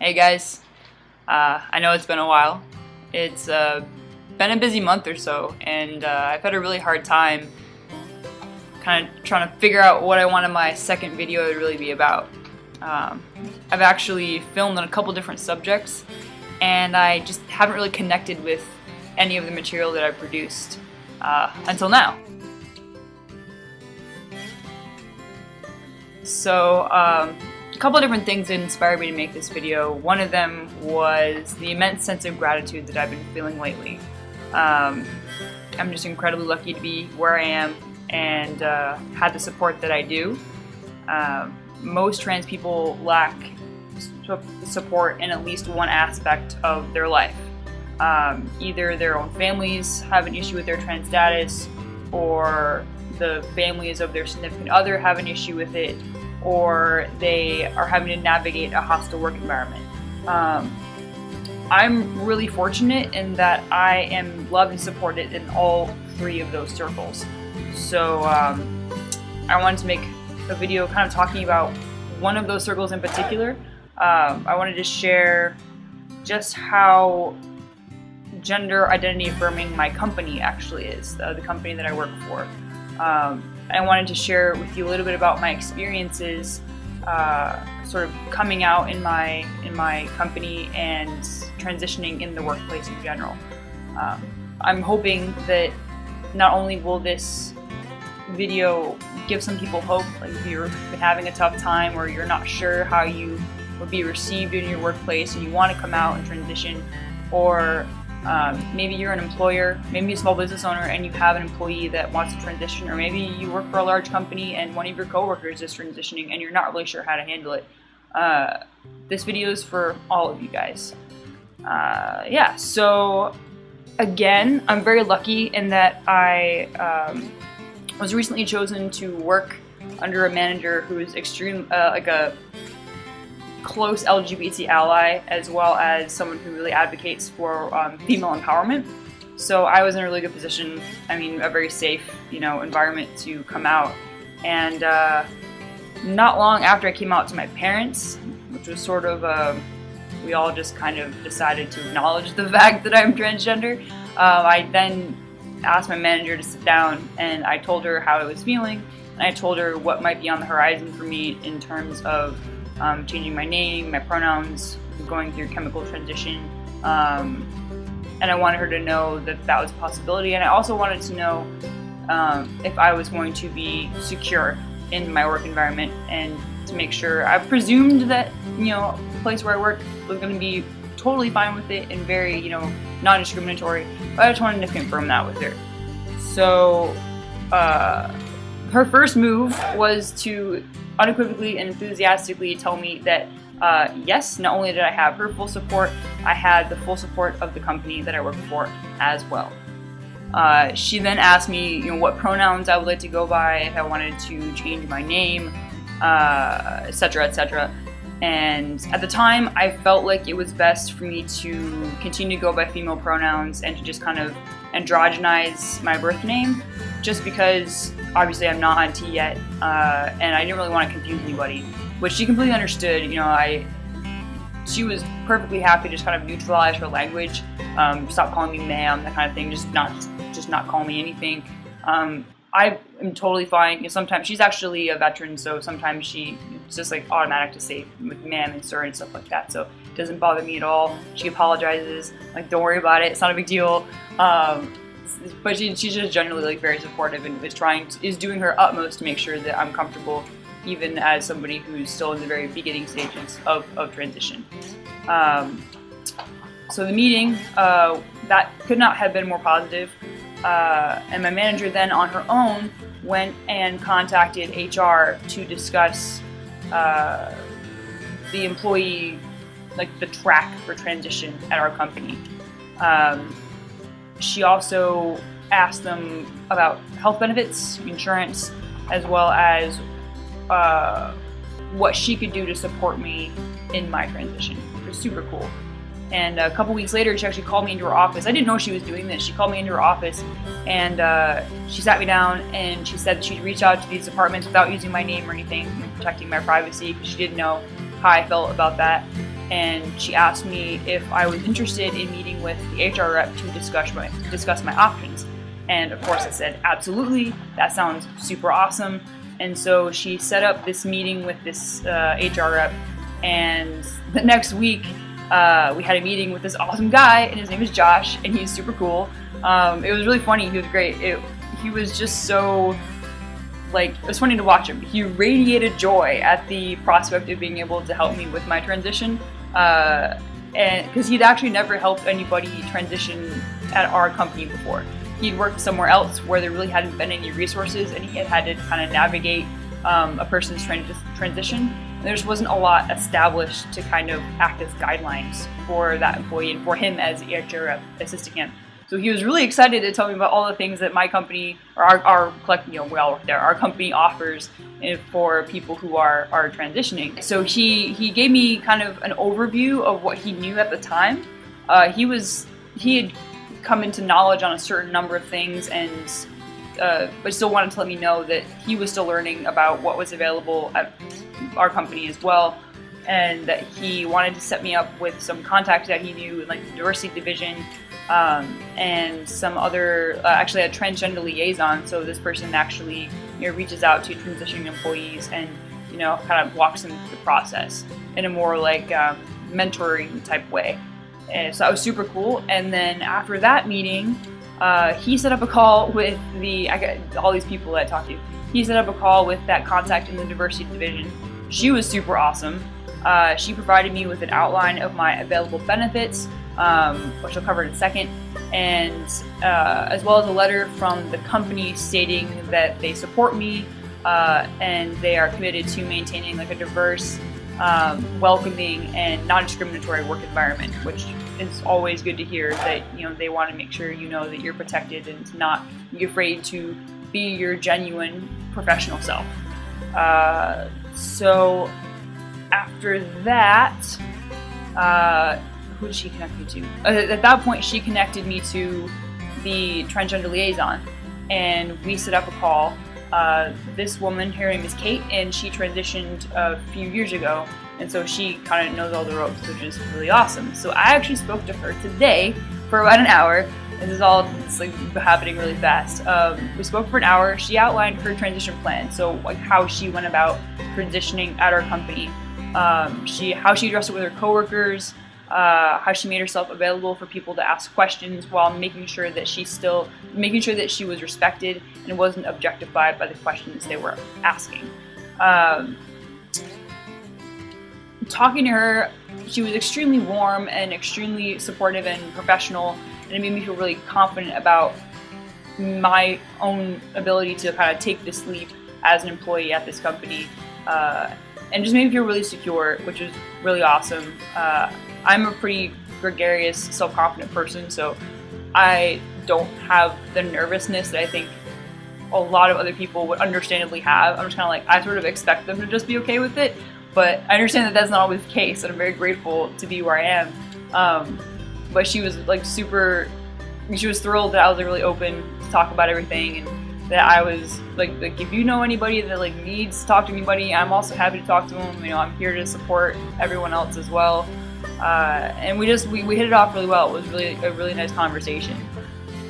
Hey guys, I know it's been a while. It's been a busy month or so, and I've had a really hard time kind of trying to figure out what I wanted my second video to really be about. I've actually filmed on a couple different subjects, and I just haven't really connected with any of the material that I produced until now. So, a couple of different things that inspired me to make this video. One of them was the immense sense of gratitude that I've been feeling lately. I'm just incredibly lucky to be where I am and had the support that I do. Most trans people lack support in at least one aspect of their life. Either their own families have an issue with their trans status, or the families of their significant other have an issue with it, or they are having to navigate a hostile work environment. I'm really fortunate in that I am loved and supported in all three of those circles. So I wanted to make a video kind of talking about one of those circles in particular. I wanted to share just how gender identity affirming my company actually is, the company that I work for. I wanted to share with you a little bit about my experiences sort of coming out in my company and transitioning in the workplace in general. I'm hoping that not only will this video give some people hope, like if you're having a tough time or you're not sure how you would be received in your workplace and you want to come out and transition, or maybe you're an employer, maybe a small business owner, and you have an employee that wants to transition, or maybe you work for a large company and one of your coworkers is transitioning and you're not really sure how to handle it. This video is for all of you guys. Yeah, so again, I'm very lucky in that I was recently chosen to work under a manager who is like a close LGBT ally, as well as someone who really advocates for female empowerment. So I was in a really good position, a very safe, environment to come out. And not long after I came out to my parents, which was sort of, we all just kind of decided to acknowledge the fact that I'm transgender, I then asked my manager to sit down, and I told her how I was feeling, and I told her what might be on the horizon for me in terms of changing my name, my pronouns, going through chemical transition, and I wanted her to know that that was a possibility, and I also wanted to know if I was going to be secure in my work environment, and to make sure. I presumed that the place where I work was going to be totally fine with it and very non-discriminatory, but I just wanted to confirm that with her. So her first move was to unequivocally and enthusiastically tell me that yes, not only did I have her full support, I had the full support of the company that I work for as well. She then asked me what pronouns I would like to go by, if I wanted to change my name, etc., etc. And at the time, I felt like it was best for me to continue to go by female pronouns and to just kind of androgynize my birth name, just because obviously I'm not on T yet, and I didn't really want to confuse anybody, which she completely understood. She was perfectly happy to just kind of neutralize her language, stop calling me ma'am, that kind of thing, just not call me anything. I am totally fine. Sometimes she's actually a veteran, so sometimes it's just like automatic to say with ma'am and sir and stuff like that. So it doesn't bother me at all. She apologizes, like, don't worry about it. It's not a big deal. But she's just generally very supportive and is doing her utmost to make sure that I'm comfortable, even as somebody who's still in the very beginning stages of transition. So the meeting, that could not have been more positive. And my manager then on her own went and contacted HR to discuss the employee, the track for transition at our company. She also asked them about health benefits, insurance, as well as what she could do to support me in my transition, which was super cool. And a couple weeks later, she actually called me into her office. I didn't know she was doing this. She called me into her office, and she sat me down, and she said that she'd reach out to these departments without using my name or anything, protecting my privacy, because she didn't know how I felt about that. and she asked me if I was interested in meeting with the HR rep to discuss my options. And of course I said, absolutely, that sounds super awesome. And so she set up this meeting with this HR rep, and the next week we had a meeting with this awesome guy, and his name is Josh, and he's super cool. It was really funny. He was great. He was just so, like, it was funny to watch him. He radiated joy at the prospect of being able to help me with my transition, and because he'd actually never helped anybody transition at our company before. He'd worked somewhere else where there really hadn't been any resources, and he had to kind of navigate a person's transition. And there just wasn't a lot established to kind of act as guidelines for that employee and for him as the HR rep assisting him. So he was really excited to tell me about all the things that my company, or our collective, we all work there, our company offers for people who are transitioning. So he gave me kind of an overview of what he knew at the time. He had come into knowledge on a certain number of things, and but still wanted to let me know that he was still learning about what was available at our company as well, and that he wanted to set me up with some contacts that he knew in like the diversity division, and some other, actually a transgender liaison. So this person actually reaches out to transitioning employees and kind of walks them through the process in a more like mentoring type way. And so that was super cool. And then after that meeting, he set up a call with I got all these people that I talked to. He set up a call with that contact in the diversity division. She was super awesome. She provided me with an outline of my available benefits, which I'll cover in a second, and as well as a letter from the company stating that they support me and they are committed to maintaining like a diverse, welcoming, and non-discriminatory work environment, which is always good to hear, that they want to make sure that you're protected and to not be afraid to be your genuine professional self. So after that, who did she connect me to? At that point, she connected me to the transgender liaison, and we set up a call. This woman, her name is Kate, and she transitioned a few years ago, and so she kind of knows all the ropes, which is really awesome. So I actually spoke to her today for about an hour. This is all like happening really fast. We spoke for an hour. She outlined her transition plan, so like how she went about transitioning at our company, how she addressed it with her coworkers, how she made herself available for people to ask questions while making sure that she was respected and wasn't objectified by the questions they were asking. Talking to her, she was extremely warm and extremely supportive and professional, and it made me feel really confident about my own ability to kind of take this leap as an employee at this company, and just made me feel really secure, which is really awesome. I'm a pretty gregarious, self-confident person, so I don't have the nervousness that I think a lot of other people would understandably have. I'm just kind of like, I sort of expect them to just be okay with it, but I understand that that's not always the case, and I'm very grateful to be where I am. But she was like she was thrilled that I was like, really open to talk about everything, and that I was like if you know anybody that like needs to talk to anybody, I'm also happy to talk to them. I'm here to support everyone else as well. And we hit it off really well. It was really a really nice conversation.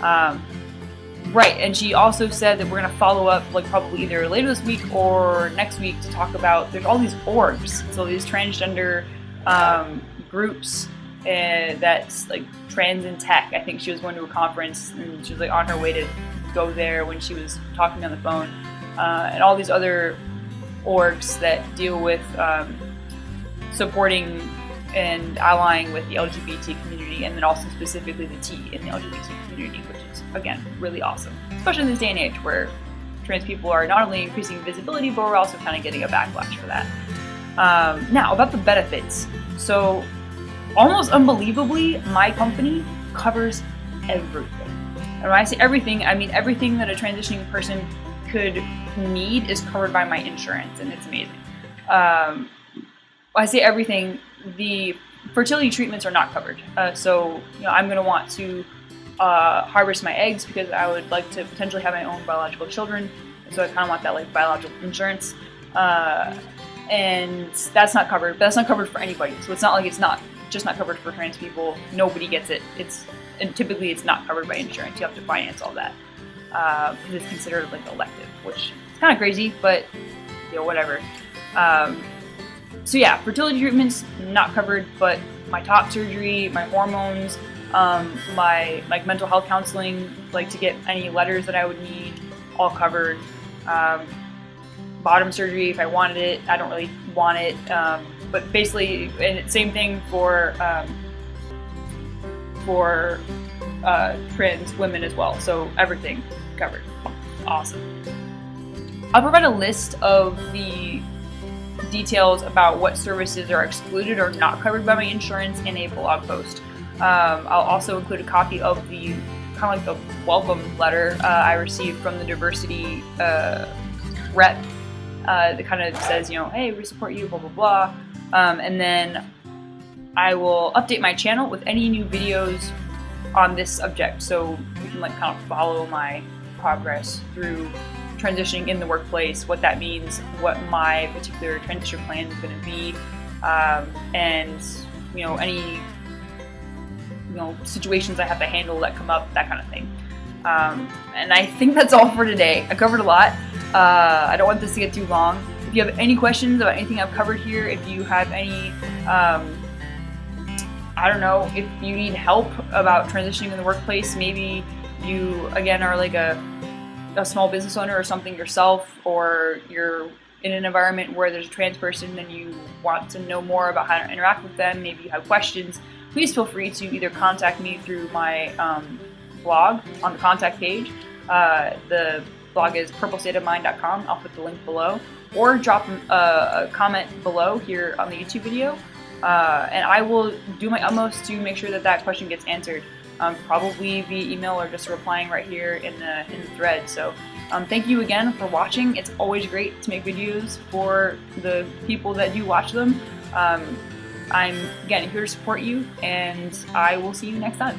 Right, and she also said that we're going to follow up like probably either later this week or next week to talk about, there's all these orgs, so these transgender groups that's like Trans in Tech. I think she was going to a conference, and she was like on her way to go there when she was talking on the phone, and all these other orgs that deal with supporting and allying with the LGBT community, and then also specifically the T in the LGBT community, which is, again, really awesome. Especially in this day and age where trans people are not only increasing visibility, but we're also kind of getting a backlash for that. Now, about the benefits. So, almost unbelievably, my company covers everything. And when I say everything, I mean everything that a transitioning person could need is covered by my insurance, and it's amazing. I say everything. The fertility treatments are not covered. So I'm going to want to harvest my eggs because I would like to potentially have my own biological children. So I kind of want that like biological insurance. and that's not covered. But that's not covered for anybody. So it's not like it's not just not covered for trans people. Nobody gets it. And typically it's not covered by insurance. You have to finance all that because it's considered like elective, which is kind of crazy, but whatever. So yeah, fertility treatments not covered, but my top surgery, my hormones, my like mental health counseling, like to get any letters that I would need, all covered. Bottom surgery if I wanted it. I don't really want it, but basically, and it's same thing for trans women as well. So everything covered. Awesome. I'll provide a list of the details about what services are excluded or not covered by my insurance in a blog post. I'll also include a copy of the kind of like the welcome letter I received from the diversity rep that kind of says, hey, we support you, blah, blah, blah. And then I will update my channel with any new videos on this subject, so you can like kind of follow my progress through transitioning in the workplace, what that means, what my particular transition plan is going to be, and any situations I have to handle that come up, that kind of thing. And I think that's all for today. I covered a lot. I don't want this to get too long. If you have any questions about anything I've covered here, if you have any I don't know, if you need help about transitioning in the workplace, maybe you again are like a small business owner or something yourself, or you're in an environment where there's a trans person and you want to know more about how to interact with them, maybe you have questions, please feel free to either contact me through my blog on the contact page. The blog is purplestateofmind.com. I'll put the link below, or drop a comment below here on the YouTube video, and I will do my utmost to make sure that question gets answered. Probably via email or just replying right here in the thread. So thank you again for watching. It's always great to make videos for the people that do watch them. I'm again here to support you, and I will see you next time.